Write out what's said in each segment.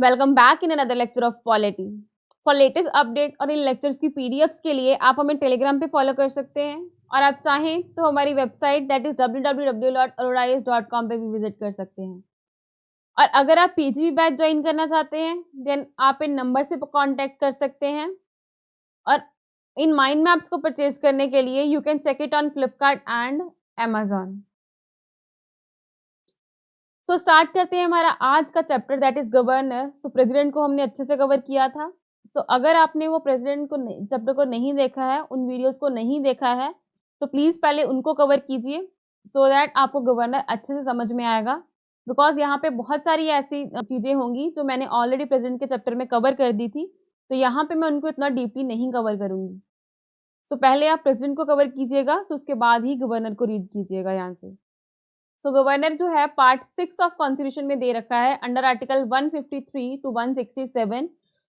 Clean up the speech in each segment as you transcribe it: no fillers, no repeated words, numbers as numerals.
Welcome back in another lecture of polity. For latest update और इन lectures की PDFs के लिए आप हमें टेलीग्राम पे फॉलो कर सकते हैं और आप चाहें तो हमारी वेबसाइट दैट इज www.auroraies.com पे भी विजिट कर सकते हैं। और अगर आप पीजीबी बैच ज्वाइन करना चाहते हैं देन आप इन नंबर्स पे कांटेक्ट कर सकते हैं। और इन माइंड मैप्स को परचेज करने के लिए you can check it on Flipkart and Amazon. So start करते हैं हमारा आज का chapter that is governor. So president को हमने अच्छे से कवर किया था। सो अगर आपने वो प्रेसिडेंट को चैप्टर को नहीं देखा है, उन वीडियोस को नहीं देखा है, तो प्लीज पहले उनको कवर कीजिए सो दैट आपको गवर्नर अच्छे से समझ में आएगा। बिकॉज यहाँ पे बहुत सारी ऐसी चीजें होंगी जो मैंने ऑलरेडी प्रेसिडेंट के चैप्टर में कवर कर दी थी, तो यहाँ पे मैं उनको इतना डीपली नहीं कवर करूंगी। सो पहले आप प्रेसिडेंट को कवर कीजिएगा, सो उसके बाद ही गवर्नर को रीड कीजिएगा यहाँ से। सो गवर्नर जो है पार्ट 6 ऑफ कॉन्स्टिट्यूशन में दे रखा है अंडर आर्टिकल 153 टू 167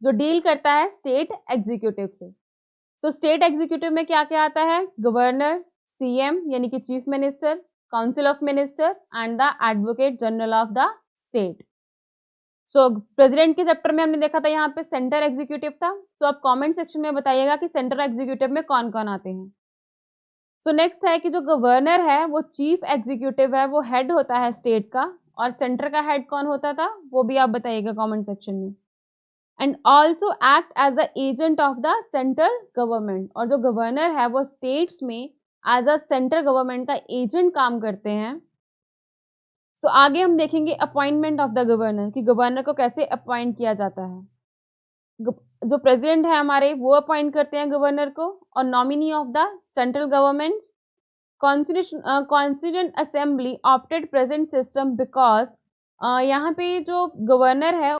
जो डील करता है स्टेट एग्जीक्यूटिव से। सो स्टेट एग्जीक्यूटिव में क्या क्या आता है? गवर्नर, सीएम यानी कि chief minister, council of minister and the advocate general of the state. So president के चैप्टर में हमने देखा था यहाँ पे सेंटर एग्जीक्यूटिव था। सो आप कॉमेंट सेक्शन में बताइएगा कि सेंटर एग्जीक्यूटिव में कौन कौन आते हैं। सो नेक्स्ट है कि जो गवर्नर है वो चीफ एग्जीक्यूटिव है, वो हेड होता है स्टेट का, और सेंटर का हेड कौन होता था वो भी आप बताइएगा कमेंट सेक्शन में। And also act as the agent of the central government, और जो गवर्नर है वो स्टेट्स में एज अ सेंट्रल गवर्नमेंट का एजेंट काम करते हैं। सो आगे हम देखेंगे अपॉइंटमेंट ऑफ द गवर्नर कि गवर्नर को कैसे अपॉइंट किया जाता है। जो प्रेसिडेंट है हमारे वो अपॉइंट करते हैं गवर्नर को, और nominee of the central government constituent assembly opted present system because यहाँ पे जो गवर्नर है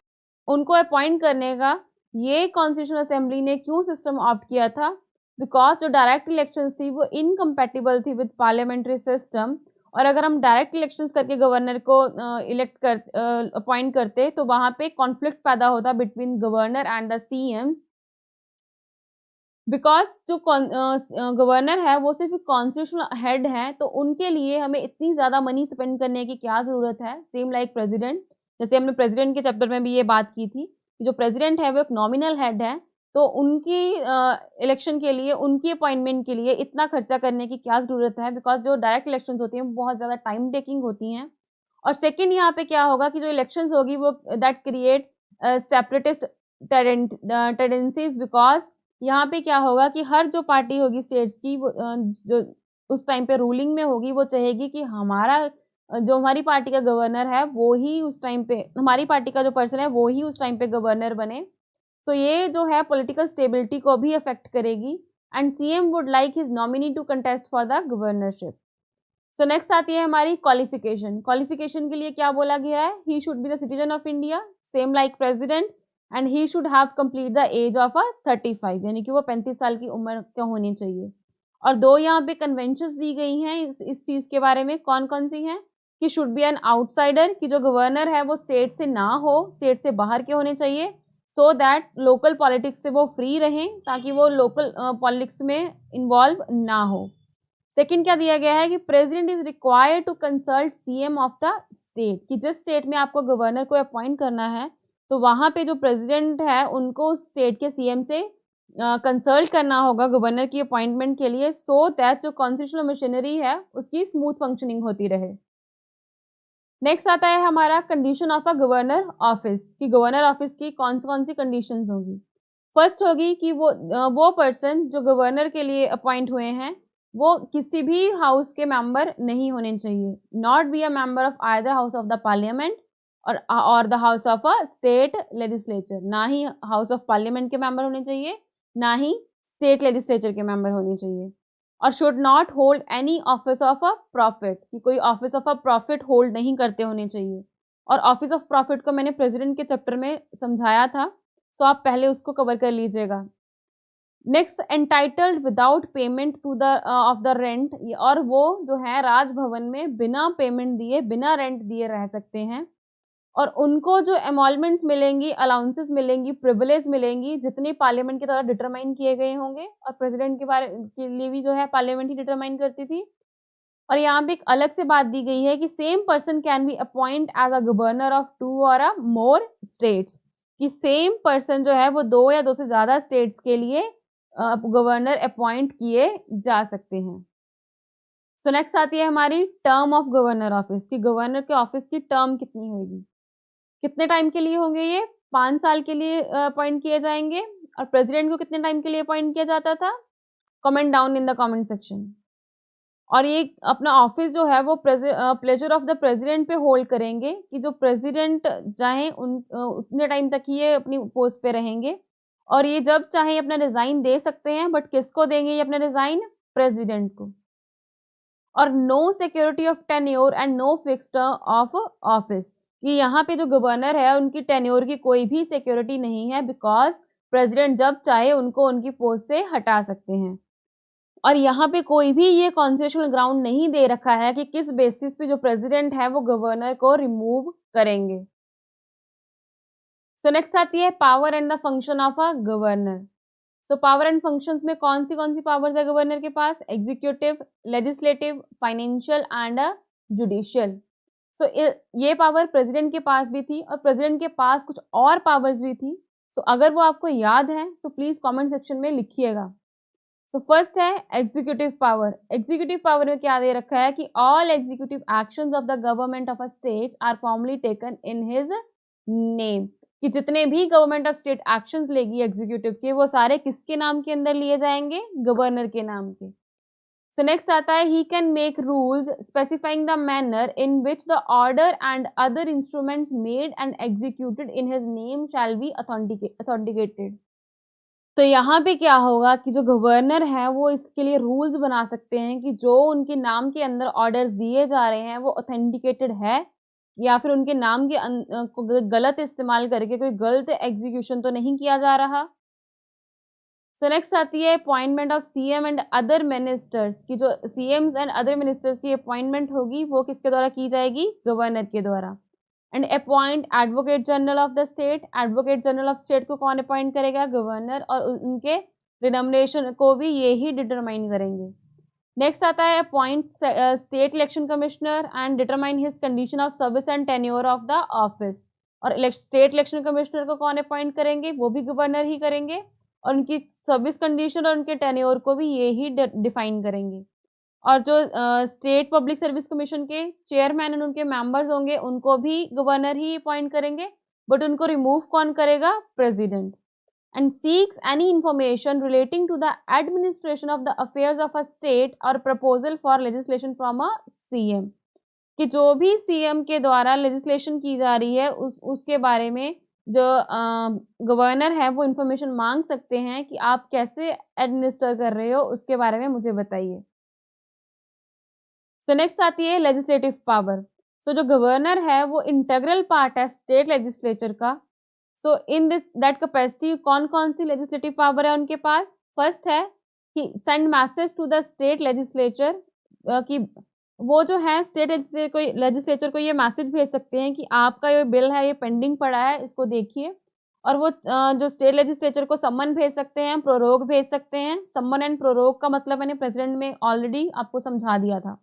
उनको अपॉइंट करने का ये कॉन्स्टिट्यूशन असेंबली ने क्यों सिस्टम ऑप्ट किया था? बिकॉज जो डायरेक्ट इलेक्शंस थी वो इनकम्पैटिबल थी विद पार्लियामेंट्री सिस्टम, और अगर हम डायरेक्ट इलेक्शंस करके गवर्नर को इलेक्ट कर अपॉइंट करते तो वहां पे कॉन्फ्लिक्ट पैदा होता between governor and the CM's. Because जो गवर्नर है वो सिर्फ कॉन्स्टिट्यूशनल हेड है, तो उनके लिए हमें इतनी ज़्यादा मनी स्पेंड करने की क्या ज़रूरत है? सेम लाइक प्रेसिडेंट, जैसे हमने प्रेसिडेंट के चैप्टर में भी ये बात की थी कि जो प्रेसिडेंट है वो एक नॉमिनल हेड है, तो उनकी इलेक्शन के लिए, उनकी अपॉइंटमेंट के लिए इतना खर्चा करने की क्या ज़रूरत है? बिकॉज जो डायरेक्ट इलेक्शन होती हैं बहुत ज़्यादा टाइम टेकिंग होती हैं। और सेकेंड यहाँ पे क्या होगा कि जो इलेक्शन होगी वो that create separatist tendencies, because यहाँ पे क्या होगा कि हर जो पार्टी होगी स्टेट्स की वो जो उस टाइम पे रूलिंग में होगी वो चाहेगी कि हमारा जो हमारी पार्टी का गवर्नर है वो ही उस टाइम पे, हमारी पार्टी का जो पर्सन है वो ही उस टाइम पे गवर्नर बने। तो ये जो है पॉलिटिकल स्टेबिलिटी को भी अफेक्ट करेगी and CM would like his nominee to contest for the governorship. So next आती है हमारी क्वालिफिकेशन। क्वालिफिकेशन के लिए क्या बोला गया है? He should be the citizen of India same like president and he should have complete the age of 35 यानी कि वो 35 साल की उम्र का होनी चाहिए। और दो यहाँ पे कन्वेंशंस दी गई हैं इस चीज के बारे में। कौन कौन सी हैं? कि शुड बी एन आउटसाइडर, कि जो गवर्नर है वो स्टेट से ना हो, स्टेट से बाहर के होने चाहिए, सो दैट लोकल पॉलिटिक्स से वो फ्री रहें, ताकि वो लोकल पॉलिटिक्स में इन्वॉल्व ना हो। सेकंड क्या दिया गया है कि president is required to consult CM of the state, कि जिस स्टेट में आपको गवर्नर को अपॉइंट करना है तो वहां पे जो प्रेसिडेंट है उनको उस स्टेट के सीएम से कंसल्ट करना होगा गवर्नर की अपॉइंटमेंट के लिए, सो दैट जो कॉन्स्टिट्यूशनल मशीनरी है उसकी स्मूथ फंक्शनिंग होती रहे। नेक्स्ट आता है हमारा condition of a governor office, कि गवर्नर ऑफिस की कौन सी कंडीशंस होगी। फर्स्ट होगी कि वो पर्सन जो गवर्नर के लिए अपॉइंट हुए हैं वो किसी भी हाउस के मेंबर नहीं होने चाहिए, not be a member of either house of the parliament और the house of a state legislature. ना ही हाउस ऑफ पार्लियामेंट के मेंबर होने चाहिए, ना ही स्टेट लेजिस्लेचर के मेंबर होने चाहिए। और should not hold any office of a profit, कि कोई office of a profit hold नहीं करते होने चाहिए। और ऑफिस ऑफ प्रॉफिट को मैंने प्रेसिडेंट के चैप्टर में समझाया था, सो आप पहले उसको कवर कर लीजिएगा। Next, entitled without payment to the of the rent, और वो जो है राजभवन में बिना पेमेंट दिए, बिना रेंट दिए रह सकते हैं। और उनको जो एमॉल्वमेंट्स मिलेंगी, अलाउंसेस मिलेंगी, प्रिविलेज मिलेंगी, जितने पार्लियामेंट के द्वारा डिटरमाइन किए गए होंगे, और प्रेसिडेंट के लिए भी जो है पार्लियामेंट ही डिटरमाइन करती थी। और यहाँ पे एक अलग से बात दी गई है कि same person can be appoint as a governor of 2 और मोर स्टेट्स। कि सेम पर्सन जो है वो 2 या 2 से ज़्यादा स्टेट्स के लिए गवर्नर अपॉइंट किए जा सकते हैं। सो नेक्स्ट आती है हमारी टर्म ऑफ गवर्नर ऑफिस, कि गवर्नर के ऑफिस की टर्म कितनी होगी, कितने टाइम के लिए होंगे ये? 5 साल के लिए अपॉइंट किए जाएंगे। और प्रेसिडेंट को कितने टाइम के लिए अपॉइंट किया जाता था? Comment down in the comment section. और ये अपना ऑफिस जो है वो प्लेजर ऑफ द प्रेसिडेंट पे होल्ड करेंगे, कि जो प्रेसिडेंट चाहे उतने टाइम तक ही ये अपनी पोस्ट पे रहेंगे। और ये जब चाहे अपना रिजाइन दे सकते हैं, बट किसको देंगे ये अपना रिजाइन? प्रेसिडेंट को। और no security of tenure and no fixed term of office, कि यहाँ पे जो गवर्नर है उनकी टेन्योर की कोई भी सिक्योरिटी नहीं है, बिकॉज प्रेसिडेंट जब चाहे उनको उनकी पोस्ट से हटा सकते हैं। और यहाँ पे कोई भी ये कॉन्स्टिट्यूशनल ग्राउंड नहीं दे रखा है कि किस बेसिस पे जो प्रेसिडेंट है वो गवर्नर को रिमूव करेंगे। सो नेक्स्ट आती है power and the function of a governor. So power and functions में कौन सी पावर्स है गवर्नर के पास? Executive, legislative, financial and judicial. So ये पावर प्रेसिडेंट के पास भी थी, और प्रेसिडेंट के पास कुछ और पावर्स भी थी। सो अगर वो आपको याद है सो प्लीज कमेंट सेक्शन में लिखिएगा। तो फर्स्ट है एग्जीक्यूटिव पावर। एग्जीक्यूटिव पावर में क्या दे रखा है कि all executive actions of the government of a state are formally taken in his name, कि जितने भी गवर्नमेंट ऑफ स्टेट एक्शंस लेगी एग्जीक्यूटिव के, वो सारे किसके नाम के अंदर लिए जाएंगे? गवर्नर के नाम के। सो नेक्स्ट आता है he can make rules specifying the manner in which the order and other instruments made and executed in his name shall be authenticated. तो यहाँ पे क्या होगा कि जो गवर्नर है वो इसके लिए रूल्स बना सकते हैं कि जो उनके नाम के अंदर ऑर्डर्स दिए जा रहे हैं वो ऑथेंटिकेटेड है, या फिर उनके नाम के को गलत इस्तेमाल करके कोई गलत एग्जीक्यूशन तो नहीं किया जा रहा। सो नेक्स्ट आती है appointment of CM and other ministers, की जो सीएम्स एंड अदर मिनिस्टर्स की अपॉइंटमेंट होगी वो किसके द्वारा की जाएगी? गवर्नर के द्वारा। And appoint advocate general of the state. Advocate general of state को कौन अपॉइंट करेगा? गवर्नर, और उनके रिनोमिनेशन को भी ये ही डिटरमाइन करेंगे। नेक्स्ट आता है appoint state election commissioner and determine his condition of service and tenure of the office. और स्टेट इलेक्शन कमिश्नर को कौन अपॉइंट करेंगे? वो भी गवर्नर ही करेंगे, और उनकी सर्विस कंडीशन और उनके टेन्योर को भी ये ही डिफाइन करेंगे। और जो स्टेट पब्लिक सर्विस कमीशन के चेयरमैन एंड उनके मेंबर्स होंगे उनको भी गवर्नर ही अपॉइंट करेंगे, बट उनको रिमूव कौन करेगा? President. And seeks any information relating to the administration of the affairs of a state और proposal for legislation from a CM, कि जो भी सीएम के द्वारा लेजिस्लेशन की जा रही है उसके बारे में जो गवर्नर है वो इंफॉर्मेशन मांग सकते हैं कि आप कैसे एडमिनिस्टर कर रहे हो, उसके बारे में मुझे बताइए। सो नेक्स्ट आती है लेजिस्लेटिव पावर। सो जो गवर्नर है वो इंटेग्रल पार्ट है स्टेट लेजिस्लेचर का। सो इन दैट कैपेसिटी कौन कौन सी लेजिस्लेटिव पावर है उनके पास? फर्स्ट है कि send message to the state legislature, कि वो जो है स्टेट लेजिस्लेचर को ये मैसेज भेज सकते हैं कि आपका ये बिल है ये पेंडिंग पड़ा है, इसको देखिए। और वो जो स्टेट लेजिस्लेचर को सम्मन भेज सकते हैं, प्रोरोग भेज सकते हैं। सम्मन एंड प्रोरोग का मतलब मैंने प्रेसिडेंट में ऑलरेडी आपको समझा दिया था।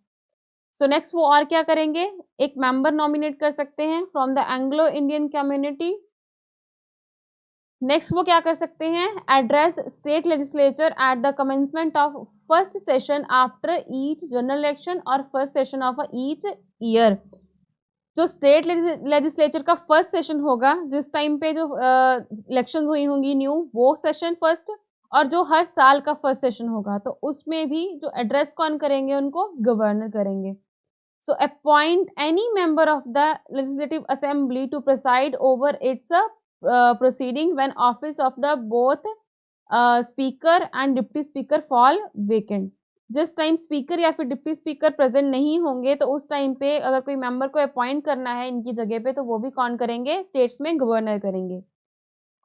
सो नेक्स्ट वो और क्या करेंगे? एक मेंबर नॉमिनेट कर सकते हैं from the Anglo Indian community. Next वो क्या कर सकते हैं? Address state legislature at the commencement of first session after each general election और first session of each year. जो स्टेट लेजिस्लेचर का फर्स्ट सेशन होगा, जिस टाइम पे जो इलेक्शन हुई होंगी न्यू, वो सेशन फर्स्ट, और जो हर साल का फर्स्ट सेशन होगा तो उसमें भी जो एड्रेस कौन करेंगे? उनको गवर्नर करेंगे। So appoint any member of the legislative assembly to preside over its proceeding when office of the both speaker and deputy speaker fall vacant। जिस टाइम स्पीकर या फिर डिप्टी स्पीकर प्रेजेंट नहीं होंगे तो उस टाइम पे अगर कोई मेंबर को अपॉइंट करना है इनकी जगह पे तो वो भी कौन करेंगे? स्टेट्स में गवर्नर करेंगे।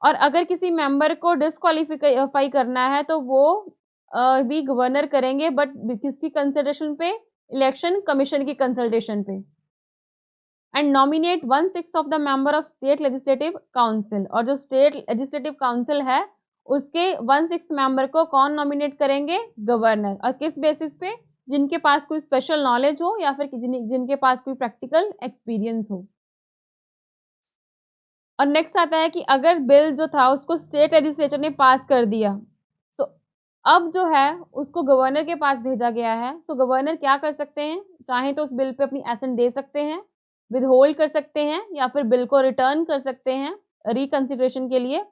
और अगर किसी मेंबर को डिस्क्वालीफाई करना है तो वो भी गवर्नर करेंगे, बट किसकी कंसिडरेशन पे? इलेक्शन कमीशन की कंसल्टेशन पे। And nominate 1/6 of the member of state legislative council, और जो स्टेट लेजिस्लेटिव काउंसिल है उसके 1/6 मेंबर को कौन नॉमिनेट करेंगे? गवर्नर। और किस बेसिस पे? जिनके पास कोई स्पेशल नॉलेज हो या फिर जिनके पास कोई प्रैक्टिकल एक्सपीरियंस हो। और नेक्स्ट आता है कि अगर बिल जो था उसको स्टेट लेजिस्लेचर ने पास कर दिया, सो अब जो है उसको गवर्नर के पास भेजा गया है। सो गवर्नर क्या कर सकते हैं, चाहे तो उस बिल पे अपनी एसेंट दे सकते हैं, विदहोल्ड कर सकते हैं, या फिर बिल को रिटर्न कर सकते हैं रिकंसिडरेशन के लिए।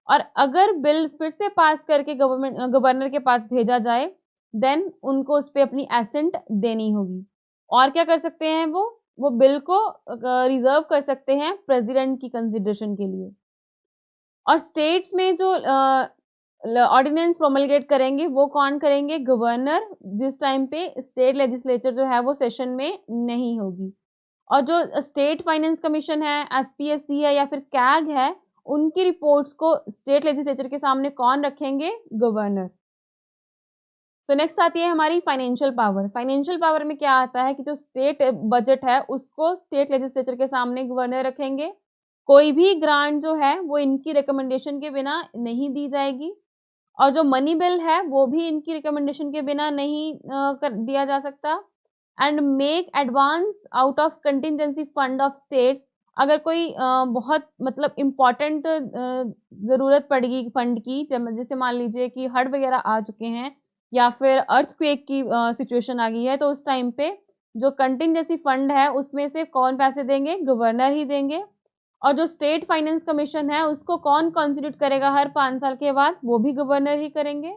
और अगर बिल फिर से पास करके गवर्नर के पास भेजा जाए, देन उनको उस पे अपनी एसेंट देनी होगी। और क्या कर सकते हैं वो बिल को रिजर्व कर सकते हैं प्रेसिडेंट की कंसिडरेशन के लिए। और स्टेट्स में जो ऑर्डिनेंस प्रोमलगेट करेंगे वो कौन करेंगे, गवर्नर, जिस टाइम पे स्टेट लेजिस्लेचर जो है वो सेशन में नहीं होगी। और जो स्टेट फाइनेंस कमीशन है, एसपीएससी है या फिर कैग है, उनकी रिपोर्ट्स को स्टेट लेजिस्लेचर के सामने कौन रखेंगे, गवर्नर। सो नेक्स्ट आती है हमारी फाइनेंशियल पावर। फाइनेंशियल पावर में क्या आता है कि जो स्टेट बजट है उसको स्टेट लेजिस्लेचर के सामने गवर्नर रखेंगे। कोई भी ग्रांट जो है वो इनकी रिकमेंडेशन के बिना नहीं दी जाएगी, और जो मनी बिल है वो भी इनकी रिकमेंडेशन के बिना नहीं कर दिया जा सकता। And make advance out of contingency fund of states. अगर कोई बहुत मतलब इम्पॉर्टेंट ज़रूरत पड़ेगी फंड की, जैसे मान लीजिए कि हड़ वगैरह आ चुके हैं या फिर अर्थक्वेक की सिचुएशन आ गई है, तो उस टाइम पे जो कंटिजेंसी फंड है उसमें से कौन पैसे देंगे, गवर्नर ही देंगे। और जो स्टेट फाइनेंस कमीशन है उसको कौन कॉन्स्टिट्यूट करेगा हर 5 साल के बाद, वो भी गवर्नर ही करेंगे।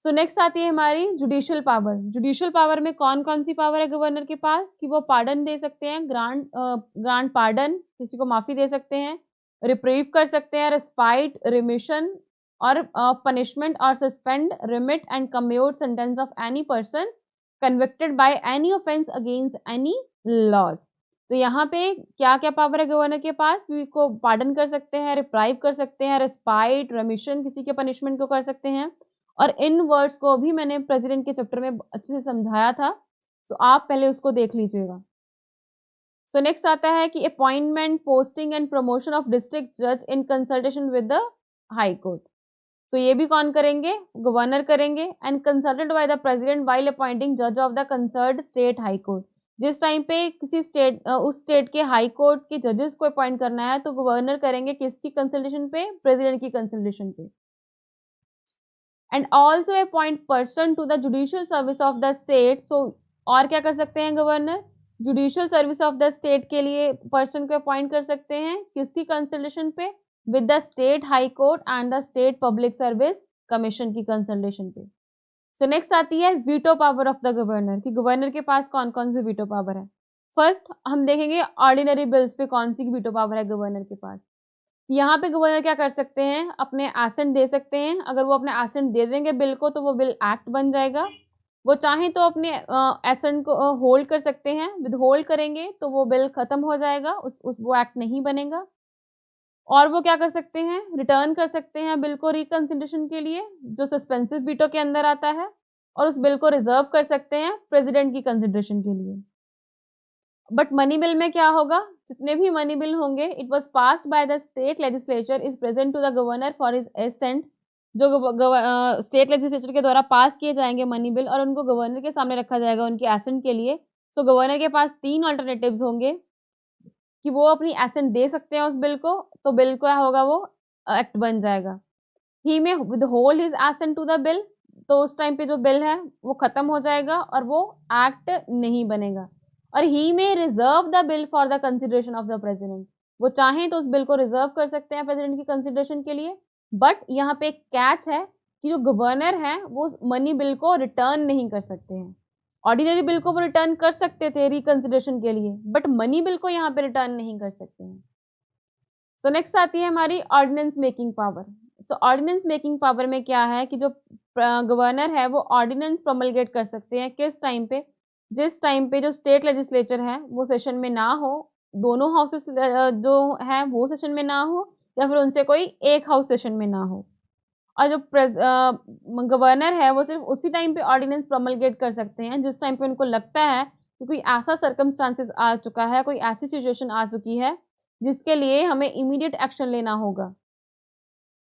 सो नेक्स्ट आती है हमारी जुडिशियल पावर। जुडिशियल पावर में कौन कौन सी पावर है गवर्नर के पास, कि वो पार्डन दे सकते हैं, ग्रांट पार्डन, किसी को माफी दे सकते हैं, रिप्रीव कर सकते हैं, रेस्पाइट, रिमिशन और पनिशमेंट और suspend, remit and commute sentence of any person convicted by any offence against any laws. तो यहाँ पे क्या क्या पावर है गवर्नर के पास, को पार्डन कर सकते हैं, रिप्राइव कर सकते हैं, रेस्पाइट, रेमिशन, किसी के पनिशमेंट को कर सकते हैं। और इन वर्ड्स को भी मैंने प्रेसिडेंट के चैप्टर में अच्छे से समझाया था, तो आप पहले उसको देख लीजिएगा। सो नेक्स्ट आता है कि appointment, posting and promotion of district जज in consultation with the high court. तो ये भी कौन करेंगे, गवर्नर करेंगे। And consulted by the president while appointing जज of the concerned state high court. जिस टाइम पे किसी स्टेट उस स्टेट के हाई कोर्ट के जजेस को अपॉइंट करना है तो गवर्नर करेंगे किसकी कंसल्टेशन पे, प्रेसिडेंट की कंसल्टेशन पे। And also appoint person to the judicial service of the state. So और क्या कर सकते हैं governor, judicial service of the state के लिए पर्सन को अपॉइंट कर सकते हैं, किसकी कंसल्टेशन पे, with the state high court and the state public service commission की कंसल्टेशन पे। सो नेक्स्ट आती है veto power of the governor, कि गवर्नर के पास कौन कौन सी वीटो पावर है। फर्स्ट हम देखेंगे ऑर्डिनरी बिल्स पे कौन सी वीटो पावर है गवर्नर के पास। यहाँ पे गवर्नर क्या कर सकते हैं, अपने एसेंट दे सकते हैं। अगर वो अपने एसेंट दे देंगे बिल को तो वो बिल एक्ट बन जाएगा। वो चाहें तो अपने एसेंट को होल्ड कर सकते हैं, विद होल्ड करेंगे तो वो बिल खत्म हो जाएगा, वो एक्ट नहीं बनेगा। और वो क्या कर सकते हैं, रिटर्न कर सकते हैं बिल को रिकंसिडरेशन के लिए, जो सस्पेंसिव वीटो के अंदर आता है, और उस बिल को रिजर्व कर सकते हैं प्रेसिडेंट की कंसिडरेशन के लिए। बट मनी बिल में क्या होगा, जितने भी मनी बिल होंगे, it was passed by the state legislature is present to the governor for his assent. जो स्टेट लेजिस्लेचर के द्वारा पास किए जाएंगे मनी बिल और उनको गवर्नर के सामने रखा जाएगा उनके एसेंट के लिए। सो गवर्नर के पास 3 अल्टरनेटिव्स होंगे कि वो अपनी एसेंट दे सकते हैं उस बिल को, तो बिल क्या होगा, वो एक्ट बन जाएगा। He may withhold his assent to the bill, तो उस टाइम पे जो बिल है वो खत्म हो जाएगा और वो एक्ट नहीं बनेगा। और ही में reserve the bill for the consideration of the president. वो चाहें तो उस बिल को रिजर्व कर सकते हैं प्रेसिडेंट की कंसिडरेशन के लिए। बट यहाँ पे एक कैच है कि जो गवर्नर है वो मनी बिल को रिटर्न नहीं कर सकते हैं। ऑर्डिनरी बिल को वो रिटर्न कर सकते थे रिकंसिडरेशन के लिए, बट मनी बिल को यहाँ पे रिटर्न नहीं कर सकते हैं। सो नेक्स्ट आती है हमारी ऑर्डिनेंस मेकिंग पावर। तो ऑर्डिनेंस मेकिंग पावर में क्या है कि जो गवर्नर है वो ऑर्डिनेंस प्रोमलगेट कर सकते हैं किस टाइम पे, जिस टाइम पे जो स्टेट लेजिस्लेचर है वो सेशन में ना हो, दोनों हाउसेस जो है वो सेशन में ना हो, या फिर उनसे कोई एक हाउस सेशन में ना हो। और जो गवर्नर है वो सिर्फ उसी टाइम पे ऑर्डिनेंस प्रोमलगेट कर सकते हैं जिस टाइम पे उनको लगता है कि कोई ऐसा सर्कमस्टांसेस आ चुका है, कोई ऐसी सिचुएशन आ चुकी है जिसके लिए हमें इमीडिएट एक्शन लेना होगा।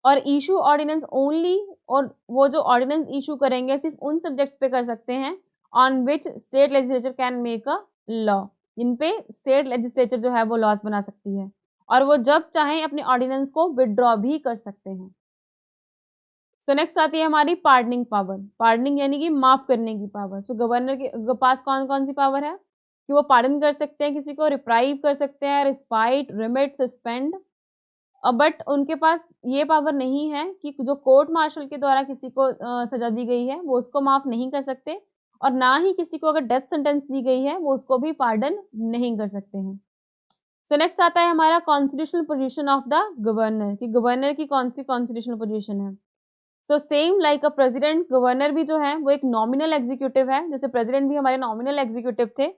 और इशू ऑर्डिनेंस ओनली, और वो जो ऑर्डिनेंस इशू करेंगे सिर्फ उन सब्जेक्ट्स पे कर सकते हैं on which state legislature can make a law, जिन पे स्टेट लेजिस्लेचर जो है वो लॉज बना सकती है। और वो जब चाहें अपने ऑर्डिनेंस को विदड्रॉ भी कर सकते हैं। सो नेक्स्ट आती है हमारी पार्डनिंग पावर। पार्डनिंग यानी कि माफ करने की पावर। सो गवर्नर के पास कौन कौन सी पावर है कि वो पार्डन कर सकते हैं किसी को, रिप्राइव कर सकते हैं, रिस्पाइट, रिमिट, सस्पेंड। बट उनके पास ये पावर नहीं है कि जो कोर्ट मार्शल के द्वारा किसी को सजा दी गई है वो उसको माफ नहीं कर सकते, और ना ही किसी को अगर डेथ सेंटेंस दी गई है वो उसको भी पार्डन नहीं कर सकते हैं। सो नेक्स्ट आता है हमारा constitutional position of the governor, कि गवर्नर की कौन सी कॉन्स्टिट्यूशनल पोजीशन है। So same like a president, governor भी जो है वो एक नॉमिनल एग्जीक्यूटिव है, जैसे प्रेसिडेंट भी हमारे नॉमिनल एग्जीक्यूटिव थे।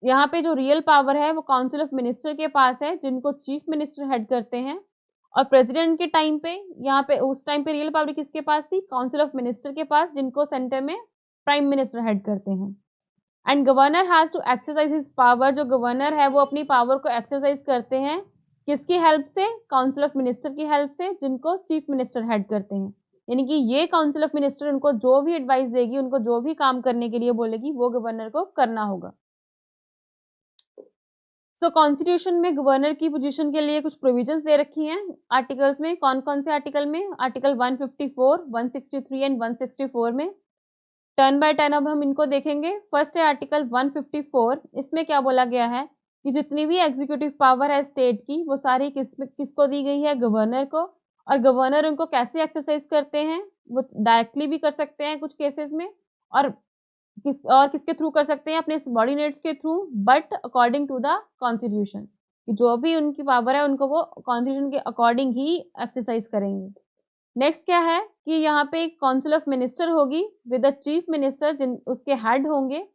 यहाँ पे जो रियल पावर है वो काउंसिल ऑफ मिनिस्टर के पास है, जिनको चीफ मिनिस्टर हेड करते हैं। और प्रेसिडेंट के टाइम पे यहाँ पे उस टाइम पे रियल पावर किसके पास थी, काउंसिल ऑफ मिनिस्टर के पास, जिनको सेंटर में प्राइम मिनिस्टर हेड करते हैं। And governor has to exercise his power, जो गवर्नर है वो अपनी पावर को एक्सरसाइज करते हैं किसकी हेल्प से, काउंसिल ऑफ मिनिस्टर की हेल्प से, जिनको चीफ मिनिस्टर हेड करते हैं। यानी कि ये काउंसिल ऑफ मिनिस्टर उनको जो भी एडवाइस देगी, उनको जो भी काम करने के लिए बोलेगी, वो गवर्नर को करना होगा। सो कॉन्स्टिट्यूशन में गवर्नर की पोजीशन के लिए कुछ प्रोविजंस दे रखी हैं आर्टिकल्स में। कौन कौन से आर्टिकल में, आर्टिकल 154, 163 एंड 164 में। टर्न बाय टर्न अब हम इनको देखेंगे। फर्स्ट है आर्टिकल 154। इसमें क्या बोला गया है कि जितनी भी एग्जीक्यूटिव पावर है स्टेट की वो सारी किसको दी गई है, गवर्नर को। और गवर्नर उनको कैसे एक्सरसाइज करते हैं, वो डायरेक्टली भी कर सकते हैं कुछ केसेस में, और किसके थ्रू कर सकते हैं, अपने सबॉर्डिनेट्स के through, but according to the constitution. जो भी उनकी पावर है उनको वो कॉन्स्टिट्यूशन के अकॉर्डिंग ही एक्सरसाइज करेंगे। नेक्स्ट क्या है कि यहाँ पे एक काउंसिल ऑफ मिनिस्टर होगी विद द चीफ मिनिस्टर, जिन उसके हेड होंगे।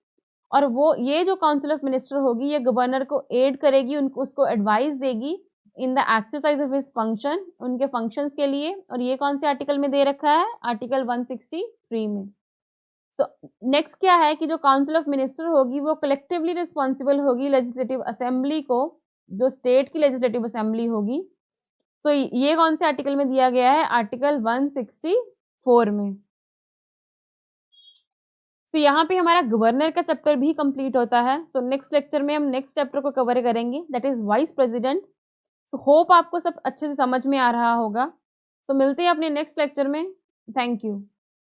और वो ये जो काउंसिल ऑफ मिनिस्टर होगी ये गवर्नर को एड करेगी, उनको उसको एडवाइस देगी in the exercise of his function, उनके फंक्शंस के लिए। और ये कौन से आर्टिकल में दे रखा है, आर्टिकल 163 में। सो नेक्स्ट क्या है कि जो काउंसिल ऑफ मिनिस्टर होगी वो कलेक्टिवली रिस्पॉन्सिबल होगी लेजिस्लेटिव असेंबली को, जो स्टेट की लेजिस्लेटिव असेंबली होगी। तो ये कौन से आर्टिकल में दिया गया है, आर्टिकल 164 में। तो यहाँ पे हमारा गवर्नर का चैप्टर भी कंप्लीट होता है। सो नेक्स्ट लेक्चर में हम नेक्स्ट चैप्टर को कवर करेंगे, that is vice president. So hope आपको सब अच्छे से समझ में आ रहा होगा। सो मिलते हैं अपने नेक्स्ट लेक्चर में। Thank you.